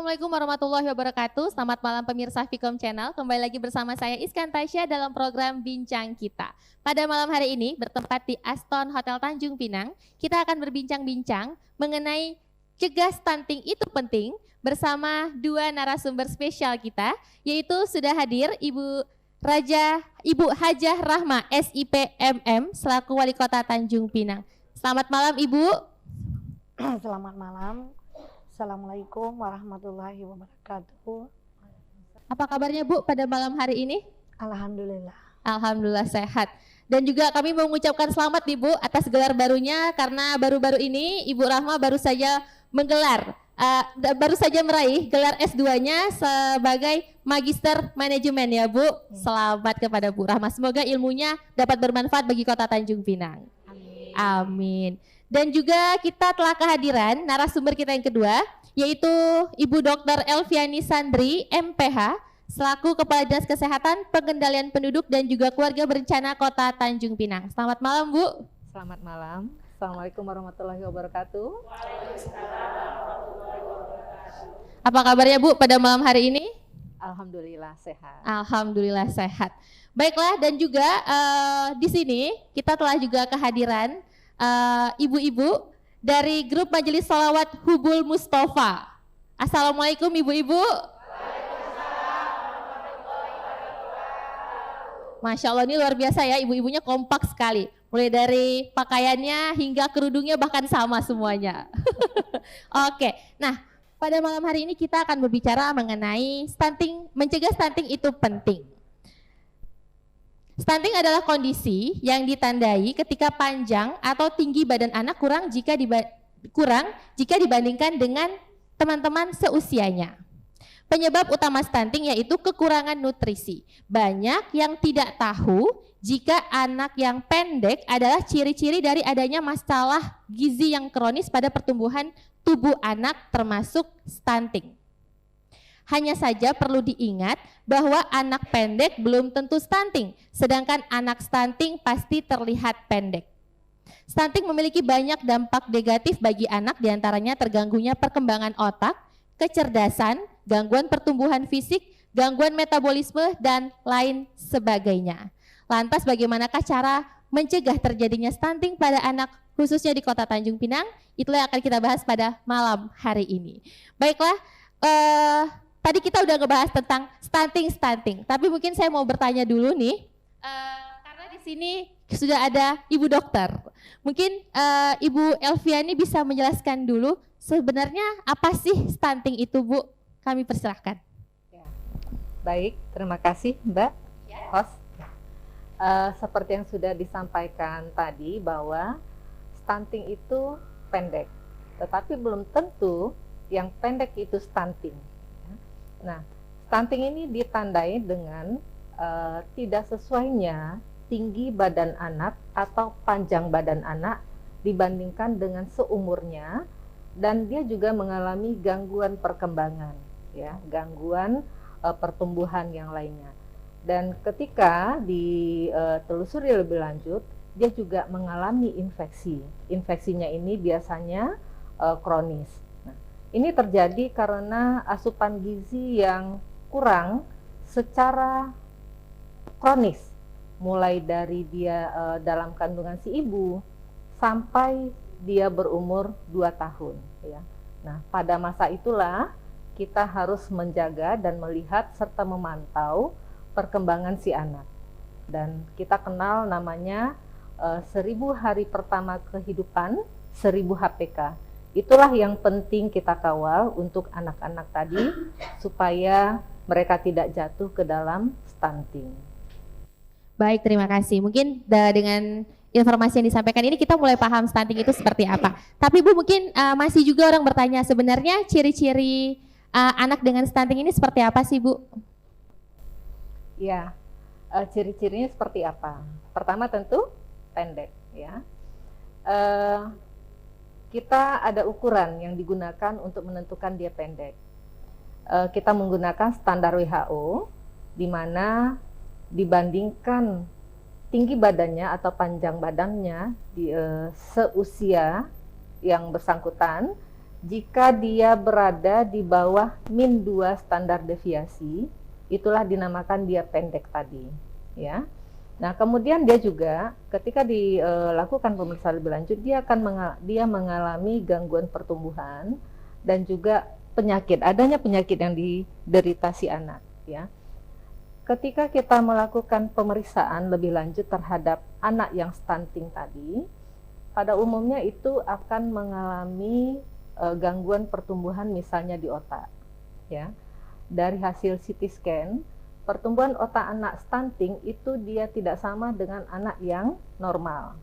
Assalamualaikum warahmatullahi wabarakatuh. Selamat malam pemirsa Vkom Channel. Kembali lagi bersama saya Iskan Tasya dalam program Bincang Kita. Pada malam hari ini bertempat di Aston Hotel Tanjung Pinang, kita akan berbincang-bincang mengenai cegah stunting itu penting bersama dua narasumber spesial kita, yaitu sudah hadir Ibu Hajah Rahma SIP MM selaku Wali Kota Tanjung Pinang. Selamat malam Ibu. Selamat malam. Assalamualaikum warahmatullahi wabarakatuh. Apa kabarnya Bu pada malam hari ini? Alhamdulillah. Alhamdulillah sehat. Dan juga kami mengucapkan selamat nih Bu atas gelar barunya, karena baru-baru ini Ibu Rahma baru saja meraih gelar S2-nya sebagai Magister Manajemen ya Bu. Selamat kepada Bu Rahma. Semoga ilmunya dapat bermanfaat bagi Kota Tanjung Pinang. Amin. Amin. Dan juga kita telah kehadiran narasumber kita yang kedua, yaitu Ibu Dr. Elviani Sandri, MPH, selaku Kepala Dinas Kesehatan, Pengendalian Penduduk dan juga Keluarga Berencana Kota Tanjung Pinang. Selamat malam Bu. Selamat malam. Assalamualaikum warahmatullahi wabarakatuh. Apa kabarnya Bu pada malam hari ini? Alhamdulillah sehat. Alhamdulillah sehat. Baiklah, dan juga di sini kita telah juga kehadiran ibu-ibu dari grup Majelis Sholawat Hubul Mustafa. Assalamualaikum ibu-ibu. Masya Allah, ini luar biasa ya, ibu-ibunya kompak sekali. Mulai dari pakaiannya hingga kerudungnya bahkan sama semuanya. Oke, nah pada malam hari ini kita akan berbicara mengenai stunting, mencegah stunting itu penting. Stunting adalah kondisi yang ditandai ketika panjang atau tinggi badan anak kurang jika dibandingkan dengan teman-teman seusianya. Penyebab utama stunting yaitu kekurangan nutrisi. Banyak yang tidak tahu jika anak yang pendek adalah ciri-ciri dari adanya masalah gizi yang kronis pada pertumbuhan tubuh anak termasuk stunting. Hanya saja perlu diingat bahwa anak pendek belum tentu stunting, sedangkan anak stunting pasti terlihat pendek. Stunting memiliki banyak dampak negatif bagi anak, diantaranya terganggunya perkembangan otak, kecerdasan, gangguan pertumbuhan fisik, gangguan metabolisme, dan lain sebagainya. Lantas bagaimanakah cara mencegah terjadinya stunting pada anak khususnya di Kota Tanjung Pinang? Itulah yang akan kita bahas pada malam hari ini. Baiklah, tadi kita udah ngebahas tentang stunting, tapi mungkin saya mau bertanya dulu nih, karena di sini sudah ada Ibu Dokter. Mungkin Ibu Elviani bisa menjelaskan dulu sebenarnya apa sih stunting itu Bu? Kami persilahkan. Ya. Baik, terima kasih Mbak host. Seperti yang sudah disampaikan tadi bahwa stunting itu pendek, tetapi belum tentu yang pendek itu stunting. Nah, stunting ini ditandai dengan tidak sesuainya tinggi badan anak atau panjang badan anak dibandingkan dengan seumurnya, dan dia juga mengalami gangguan perkembangan, ya, gangguan pertumbuhan yang lainnya. Dan ketika ditelusuri lebih lanjut, dia juga mengalami infeksi. Infeksinya ini biasanya kronis. Ini terjadi karena asupan gizi yang kurang secara kronis, mulai dari dia dalam kandungan si ibu sampai dia berumur 2 tahun. Ya. Nah, pada masa itulah kita harus menjaga dan melihat serta memantau perkembangan si anak. Dan kita kenal namanya 1000 hari pertama kehidupan, 1000 HPK. Itulah yang penting kita kawal untuk anak-anak tadi supaya mereka tidak jatuh ke dalam stunting. Baik, terima kasih. Mungkin dengan informasi yang disampaikan ini kita mulai paham stunting itu seperti apa. Tapi Bu, mungkin masih juga orang bertanya sebenarnya ciri-ciri anak dengan stunting ini seperti apa sih Bu? Ya, ciri-cirinya seperti apa? Pertama tentu pendek, ya. Kita ada ukuran yang digunakan untuk menentukan dia pendek. Kita menggunakan standar WHO, di mana dibandingkan tinggi badannya atau panjang badannya di seusia yang bersangkutan, jika dia berada di bawah -2 standar deviasi, itulah dinamakan dia pendek tadi, ya. Nah, kemudian dia juga ketika dilakukan pemeriksaan lebih lanjut, dia mengalami gangguan pertumbuhan dan juga adanya penyakit yang diderita si anak, ya. Ketika kita melakukan pemeriksaan lebih lanjut terhadap anak yang stunting tadi, pada umumnya itu akan mengalami gangguan pertumbuhan misalnya di otak, ya. Dari hasil CT scan, pertumbuhan otak anak stunting itu dia tidak sama dengan anak yang normal.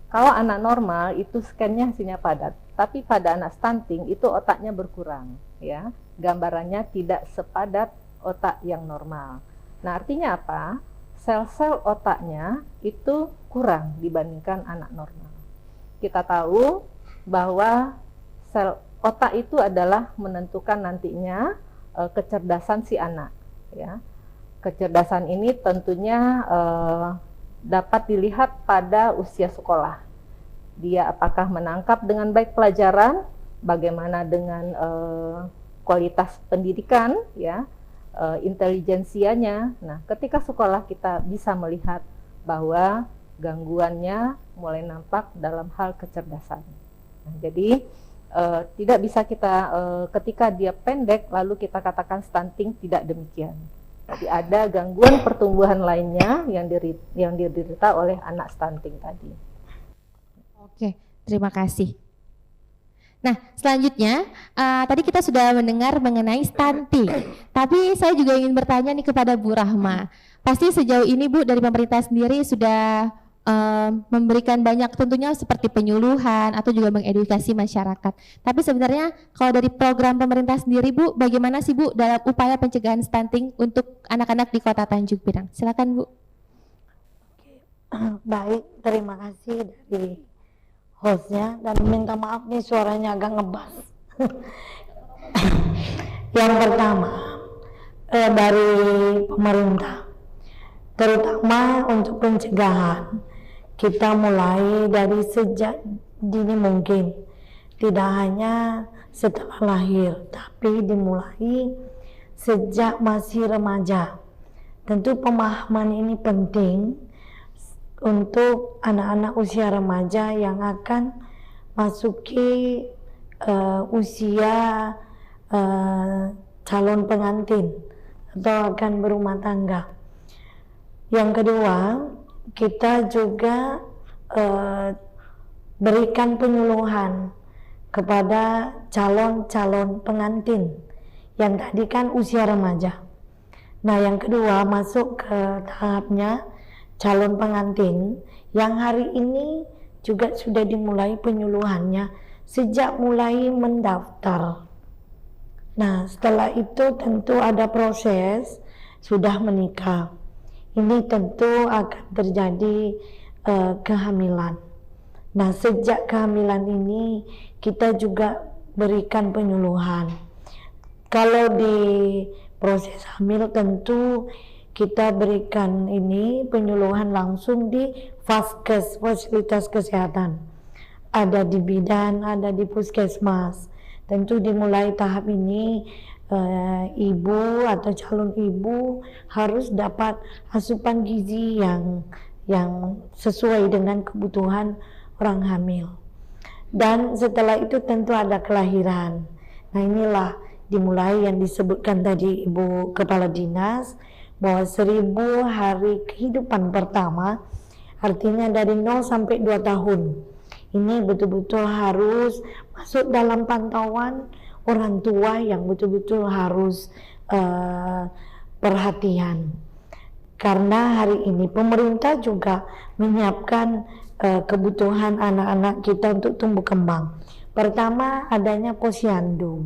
Kalau anak normal itu scan-nya hasilnya padat, tapi pada anak stunting itu otaknya berkurang, ya. Gambarannya tidak sepadat otak yang normal. Nah, artinya apa? Sel-sel otaknya itu kurang dibandingkan anak normal. Kita tahu bahwa sel otak itu adalah menentukan nantinya kecerdasan si anak, ya. Kecerdasan ini tentunya dapat dilihat pada usia sekolah. Dia apakah menangkap dengan baik pelajaran, bagaimana dengan kualitas pendidikan, ya, intelijensianya. Nah, ketika sekolah kita bisa melihat bahwa gangguannya mulai nampak dalam hal kecerdasan. Nah, jadi tidak bisa kita ketika dia pendek lalu kita katakan stunting, tidak demikian. Jadi ada gangguan pertumbuhan lainnya yang diderita oleh anak stunting tadi. Oke, terima kasih. Nah, selanjutnya tadi kita sudah mendengar mengenai stunting. Tapi saya juga ingin bertanya nih kepada Bu Rahma. Pasti sejauh ini Bu dari pemerintah sendiri sudah memberikan banyak tentunya seperti penyuluhan atau juga mengedukasi masyarakat. Tapi sebenarnya kalau dari program pemerintah sendiri Bu, bagaimana sih Bu dalam upaya pencegahan stunting untuk anak-anak di Kota Tanjung Pinang? Silakan Bu. Baik, terima kasih dari hostnya, dan minta maaf nih suaranya agak ngebas. Yang pertama dari pemerintah, terutama untuk pencegahan, kita mulai dari sejak dini mungkin, tidak hanya setelah lahir, tapi dimulai sejak masih remaja. Tentu pemahaman ini penting untuk anak-anak usia remaja yang akan masuki usia calon pengantin atau akan berumah tangga. Yang kedua, kita juga berikan penyuluhan kepada calon-calon pengantin yang tadi kan usia remaja. Nah, yang kedua masuk ke tahapnya calon pengantin yang hari ini juga sudah dimulai penyuluhannya sejak mulai mendaftar. Nah, setelah itu tentu ada proses sudah menikah. Ini tentu akan terjadi kehamilan. Nah, sejak kehamilan ini kita juga berikan penyuluhan. Kalau di proses hamil tentu kita berikan ini penyuluhan langsung di Vaskes, fasilitas kesehatan. Ada di bidan, ada di puskesmas. Tentu dimulai tahap ini ibu atau calon ibu harus dapat asupan gizi yang sesuai dengan kebutuhan orang hamil. Dan setelah itu tentu ada kelahiran. Nah, inilah dimulai yang disebutkan tadi Ibu Kepala Dinas, bahwa 1000 hari kehidupan pertama, artinya dari 0 sampai 2 tahun. Ini betul-betul harus masuk dalam pantauan orang tua yang betul-betul harus perhatian. Karena hari ini pemerintah juga menyiapkan kebutuhan anak-anak kita untuk tumbuh kembang. Pertama adanya posyandu.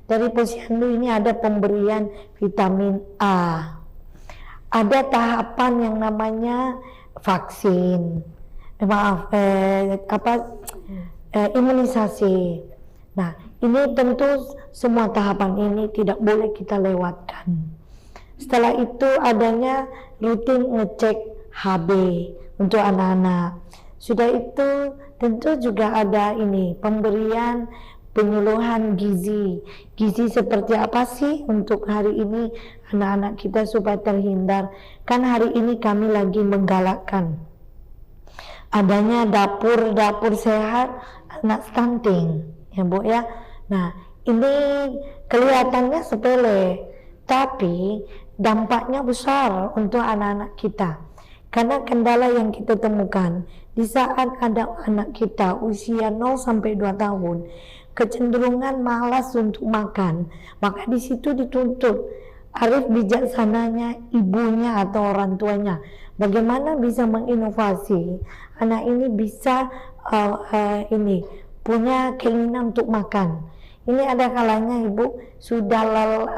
Dari posyandu ini ada pemberian vitamin A. Ada tahapan yang namanya vaksin. Imunisasi. Nah, ini tentu semua tahapan ini tidak boleh kita lewatkan. Setelah itu adanya rutin ngecek HB untuk anak-anak. Sudah itu tentu juga ada ini pemberian penyuluhan gizi. Gizi seperti apa sih untuk hari ini anak-anak kita supaya terhindar. Kan hari ini kami lagi menggalakkan adanya dapur sehat anak stunting, ya Bu ya. Nah, ini kelihatannya sepele, tapi dampaknya besar untuk anak-anak kita. Karena kendala yang kita temukan di saat ada anak kita usia 0 sampai 2 tahun kecenderungan malas untuk makan, maka di situ dituntut arif bijaksananya ibunya atau orang tuanya bagaimana bisa menginovasi anak ini bisa ini punya keinginan untuk makan. Ini ada kalanya ibu sudah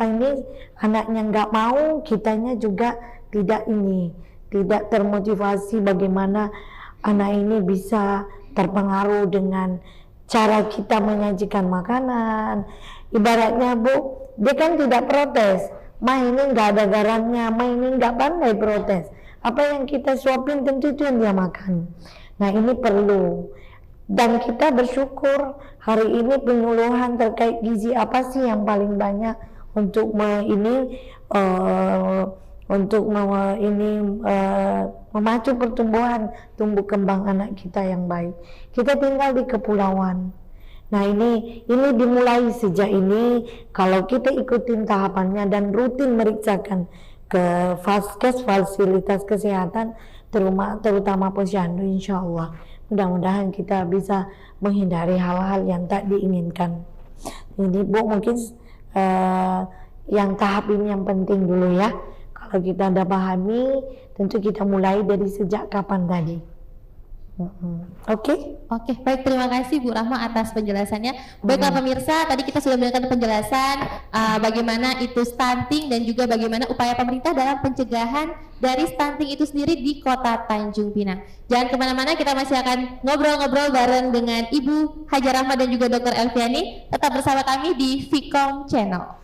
ini anaknya nggak mau, kitanya juga tidak termotivasi bagaimana anak ini bisa terpengaruh dengan cara kita menyajikan makanan. Ibaratnya Bu, dia kan tidak protes, Ma ini nggak ada garamnya, Ma ini nggak pandai protes. Apa yang kita suapin tentu itu yang dia makan. Nah ini perlu. Dan kita bersyukur hari ini penyuluhan terkait gizi apa sih yang paling banyak untuk memacu pertumbuhan tumbuh kembang anak kita yang baik. Kita tinggal di kepulauan. Nah ini dimulai sejak ini kalau kita ikutin tahapannya dan rutin meriksakan ke Vaskes fasilitas kesehatan terutama posyandu, insya Allah mudah-mudahan kita bisa menghindari hal-hal yang tak diinginkan. Ini Bu mungkin yang tahap ini yang penting dulu ya. Kalau kita udah pahami, tentu kita mulai dari sejak kapan tadi. Oke, baik, terima kasih Bu Rahma atas penjelasannya. Baiklah pemirsa, tadi kita sudah memberikan penjelasan bagaimana itu stunting dan juga bagaimana upaya pemerintah dalam pencegahan dari stunting itu sendiri di Kota Tanjung Pinang. Jangan kemana-mana, kita masih akan ngobrol-ngobrol bareng dengan Ibu Haja Rahma dan juga Dr. Elviani. Tetap bersama kami di Vkom Channel.